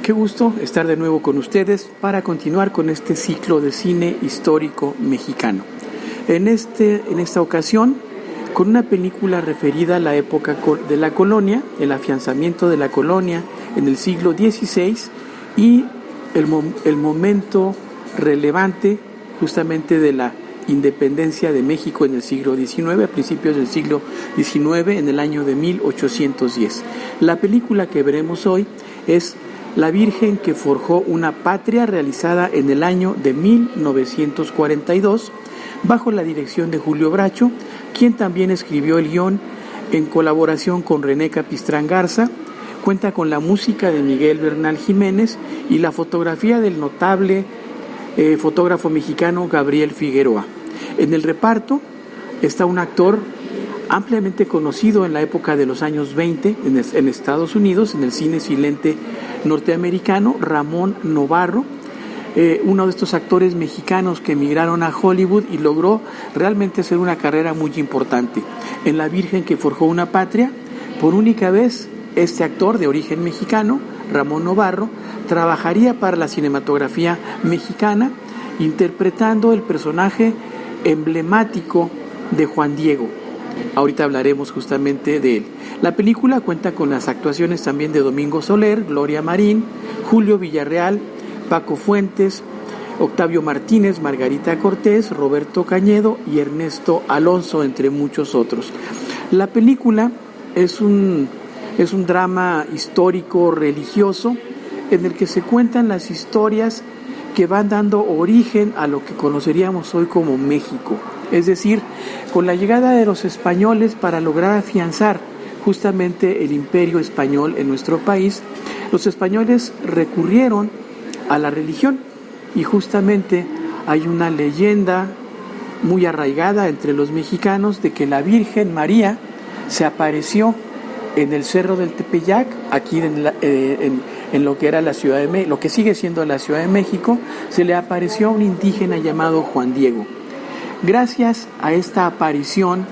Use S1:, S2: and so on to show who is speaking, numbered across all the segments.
S1: Qué gusto estar de nuevo con ustedes para continuar con este ciclo de cine histórico mexicano. En esta ocasión, con una película referida a la época de la colonia, el afianzamiento de la colonia en el siglo XVI y el momento relevante justamente de la independencia de México en el siglo XIX, a principios del siglo XIX, en el año de 1810. La película que veremos hoy es La Virgen que forjó una patria, realizada en el año de 1942, bajo la dirección de Julio Bracho, quien también escribió el guión en colaboración con René Capistrán Garza. Cuenta con la música de Miguel Bernal Jiménez y la fotografía del notable fotógrafo mexicano Gabriel Figueroa. En el reparto está un actor ampliamente conocido en la época de los años 20 en Estados Unidos, en el cine silente norteamericano, Ramón Novarro, uno de estos actores mexicanos que emigraron a Hollywood y logró realmente hacer una carrera muy importante. En La Virgen que forjó una patria, por única vez, este actor de origen mexicano, Ramón Novarro, trabajaría para la cinematografía mexicana, interpretando el personaje emblemático de Juan Diego. Ahorita hablaremos justamente de él. La película cuenta con las actuaciones también de Domingo Soler, Gloria Marín, Julio Villarreal, Paco Fuentes, Octavio Martínez, Margarita Cortés, Roberto Cañedo y Ernesto Alonso, entre muchos otros. La película es un drama histórico religioso en el que se cuentan las historias que van dando origen a lo que conoceríamos hoy como México. Es decir, con la llegada de los españoles para lograr afianzar justamente el imperio español en nuestro país, los españoles recurrieron a la religión y justamente hay una leyenda muy arraigada entre los mexicanos de que la Virgen María se apareció en el Cerro del Tepeyac, aquí en lo que era la Ciudad de México, lo que sigue siendo la Ciudad de México, se le apareció a un indígena llamado Juan Diego. Gracias a esta aparición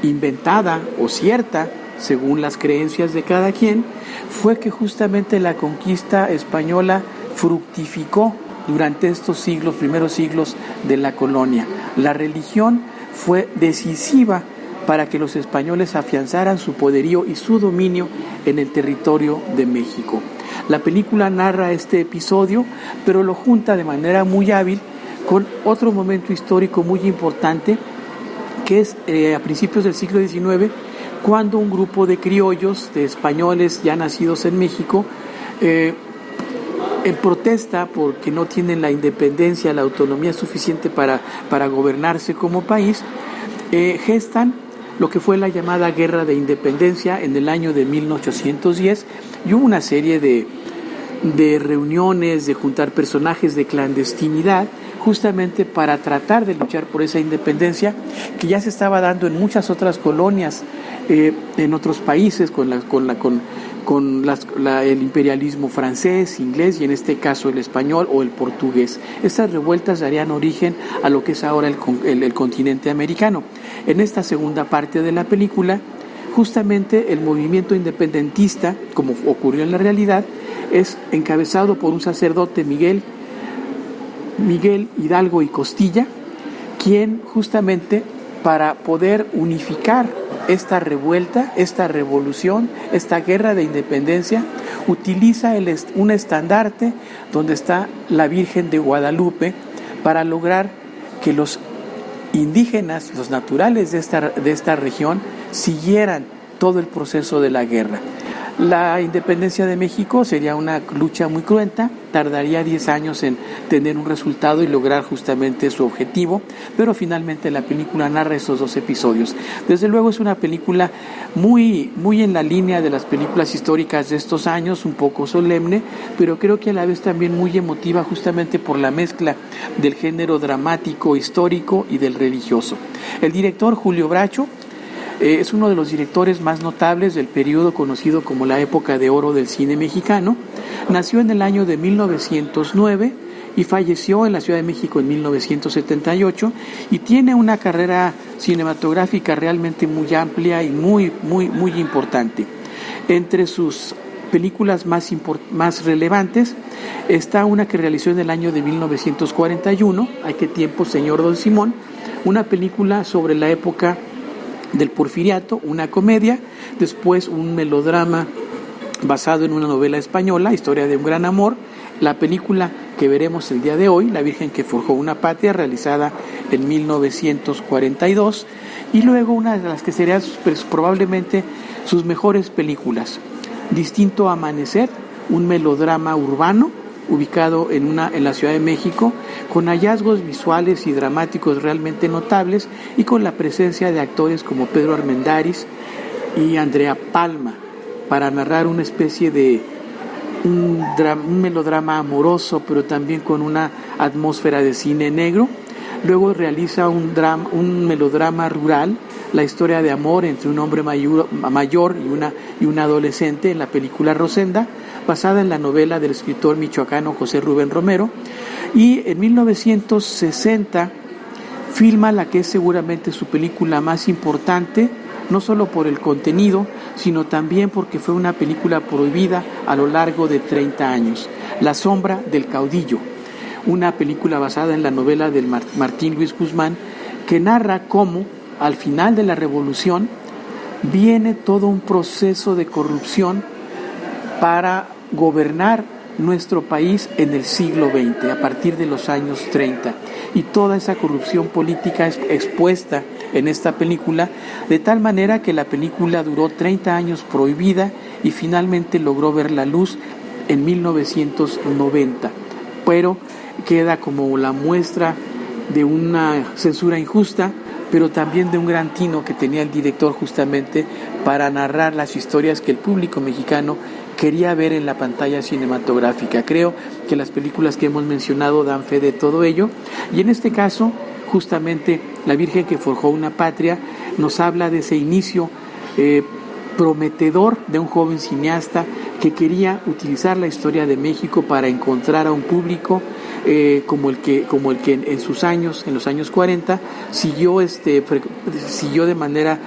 S1: inventada o cierta, según las creencias de cada quien, fue que justamente la conquista española fructificó durante estos siglos, primeros siglos de la colonia. La religión fue decisiva para que los españoles afianzaran su poderío y su dominio en el territorio de México. La película narra este episodio, pero lo junta de manera muy hábil con otro momento histórico muy importante, que es a principios del siglo XIX, cuando un grupo de criollos, de españoles ya nacidos en México, en protesta porque no tienen la independencia, la autonomía suficiente para gobernarse como país, gestan lo que fue la llamada Guerra de Independencia en el año de 1810, y hubo una serie de reuniones, de juntar personajes de clandestinidad, justamente para tratar de luchar por esa independencia que ya se estaba dando en muchas otras colonias, en otros países, con el imperialismo francés, inglés y en este caso el español o el portugués. Estas revueltas darían origen a lo que es ahora el continente americano. En esta segunda parte de la película, justamente el movimiento independentista, como ocurrió en la realidad, es encabezado por un sacerdote, Miguel Hidalgo y Costilla, quien justamente para poder unificar esta revuelta, esta revolución, esta guerra de independencia, utiliza un estandarte donde está la Virgen de Guadalupe para lograr que los indígenas, los naturales de esta región, siguieran todo el proceso de la guerra. La independencia de México sería una lucha muy cruenta, tardaría 10 años en tener un resultado y lograr justamente su objetivo, pero finalmente la película narra esos dos episodios. Desde luego es una película muy, muy en la línea de las películas históricas de estos años, un poco solemne, pero creo que a la vez también muy emotiva, justamente por la mezcla del género dramático, histórico y del religioso. El director Julio Bracho es uno de los directores más notables del periodo conocido como la época de oro del cine mexicano. Nació en el año de 1909 y falleció en la Ciudad de México en 1978 y tiene una carrera cinematográfica realmente muy amplia y muy importante. Entre sus películas más relevantes, está una que realizó en el año de 1941, ¿Ay qué tiempo, señor Don Simón?, una película sobre la época del Porfiriato, una comedia, después un melodrama basado en una novela española, Historia de un gran amor, la película que veremos el día de hoy, La Virgen que forjó una patria, realizada en 1942, y luego una de las que serían probablemente sus mejores películas, Distinto Amanecer, un melodrama urbano ubicado en la Ciudad de México, con hallazgos visuales y dramáticos realmente notables y con la presencia de actores como Pedro Armendáriz y Andrea Palma, para narrar una especie de un melodrama amoroso, pero también con una atmósfera de cine negro. Luego realiza un melodrama rural, la historia de amor entre un hombre mayor y una adolescente, en la película Rosenda, basada en la novela del escritor michoacano José Rubén Romero. Y en 1960 filma la que es seguramente su película más importante, no solo por el contenido, sino también porque fue una película prohibida a lo largo de 30 años, La Sombra del Caudillo, una película basada en la novela de Martín Luis Guzmán, que narra cómo al final de la Revolución viene todo un proceso de corrupción para gobernar nuestro país en el siglo XX, a partir de los años 30, y toda esa corrupción política es expuesta en esta película, de tal manera que la película duró 30 años prohibida y finalmente logró ver la luz en 1990, pero queda como la muestra de una censura injusta, pero también de un gran tino que tenía el director justamente para narrar las historias que el público mexicano quería ver en la pantalla cinematográfica. Creo que las películas que hemos mencionado dan fe de todo ello, y en este caso justamente La Virgen que forjó una patria nos habla de ese inicio prometedor de un joven cineasta que quería utilizar la historia de México para encontrar a un público como el que en sus años, en los años 40, siguió de manera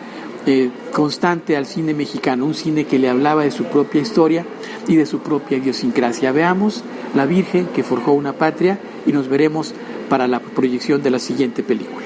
S1: constante al cine mexicano, un cine que le hablaba de su propia historia y de su propia idiosincrasia. Veamos La Virgen que forjó una patria y nos veremos para la proyección de la siguiente película.